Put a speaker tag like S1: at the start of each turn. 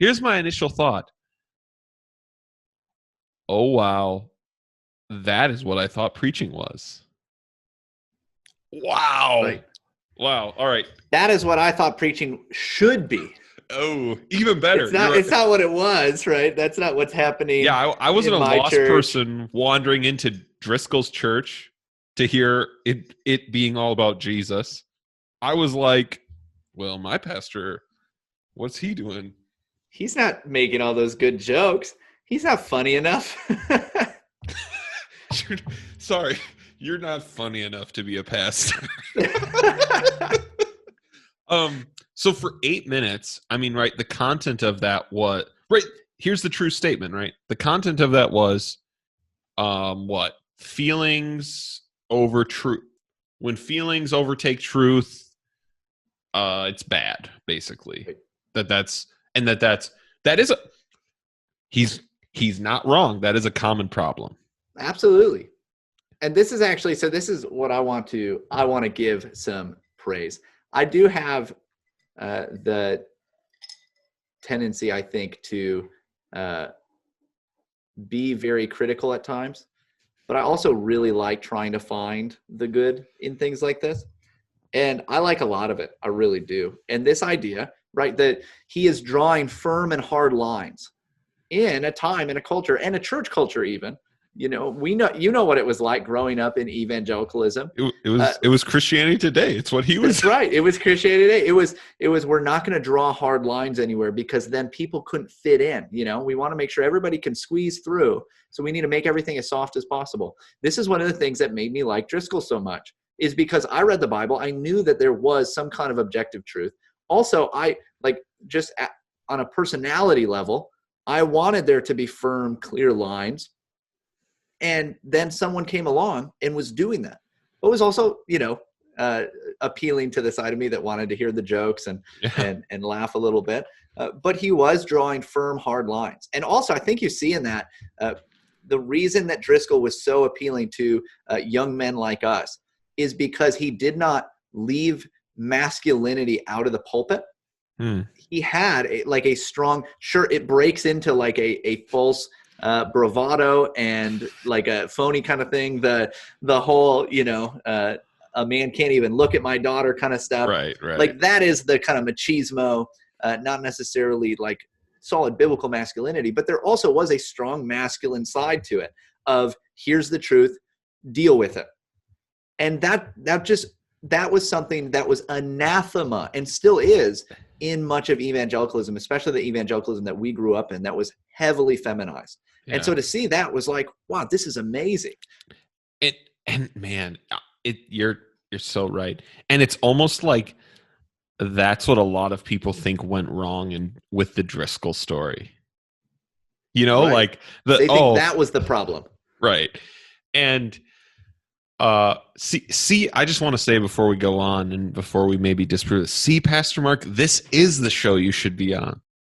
S1: here's my initial thought. Oh, wow. That is what I thought preaching was. Wow.
S2: Right.
S1: Wow. All right.
S2: That is what I thought preaching should be.
S1: Oh, even better.
S2: It's not what it was, right? That's not what's happening.
S1: Yeah, I wasn't
S2: in
S1: a
S2: my
S1: lost
S2: church.
S1: person wandering into Driscoll's church to hear it being all about Jesus. I was like, well, my pastor, what's he doing?
S2: He's not making all those good jokes. He's not funny enough.
S1: Sorry, you're not funny enough to be a pastor. So for 8 minutes, I mean, right, the content of that was, right, here's the true statement, right? The content of that was, what? Feelings over truth. When feelings overtake truth, it's bad, basically. That is he's not wrong. That is a common problem.
S2: Absolutely. And this is actually, so this is what I want to give some praise. I do have the tendency, I think, to be very critical at times, but I also really like trying to find the good in things like this. And I like a lot of it. I really do. And this idea, right, that he is drawing firm and hard lines in a time, in a culture, and a church culture even. You know what it was like growing up in evangelicalism.
S1: It was Christianity Today. It's what he was.
S2: That's right. It was Christianity Today. It was we're not going to draw hard lines anywhere because then people couldn't fit in. You know, we want to make sure everybody can squeeze through. So we need to make everything as soft as possible. This is one of the things that made me like Driscoll so much, is because I read the Bible. I knew that there was some kind of objective truth. Also, I on a personality level, I wanted there to be firm, clear lines. And then someone came along and was doing that. But was also, appealing to the side of me that wanted to hear the jokes and laugh a little bit. But he was drawing firm, hard lines. And also, I think you see in that the reason that Driscoll was so appealing to young men like us is because he did not leave masculinity out of the pulpit. He had a strong, sure, it breaks into like a false bravado and like a phony kind of thing. The whole, a man can't even look at my daughter kind of stuff.
S1: Right.
S2: Like that is the kind of machismo, not necessarily like solid biblical masculinity, but there also was a strong masculine side to it of here's the truth, deal with it. And that was something that was anathema and still is in much of evangelicalism, especially the evangelicalism that we grew up in, that was heavily feminized. Yeah. And so to see that was like, wow, this is amazing.
S1: You're so right. And it's almost like that's what a lot of people think went wrong with the Driscoll story. Right. Like
S2: they think that was the problem.
S1: Right. And see, I just want to say before we go on and before we maybe disprove this, see, Pastor Mark, this is the show you should be on.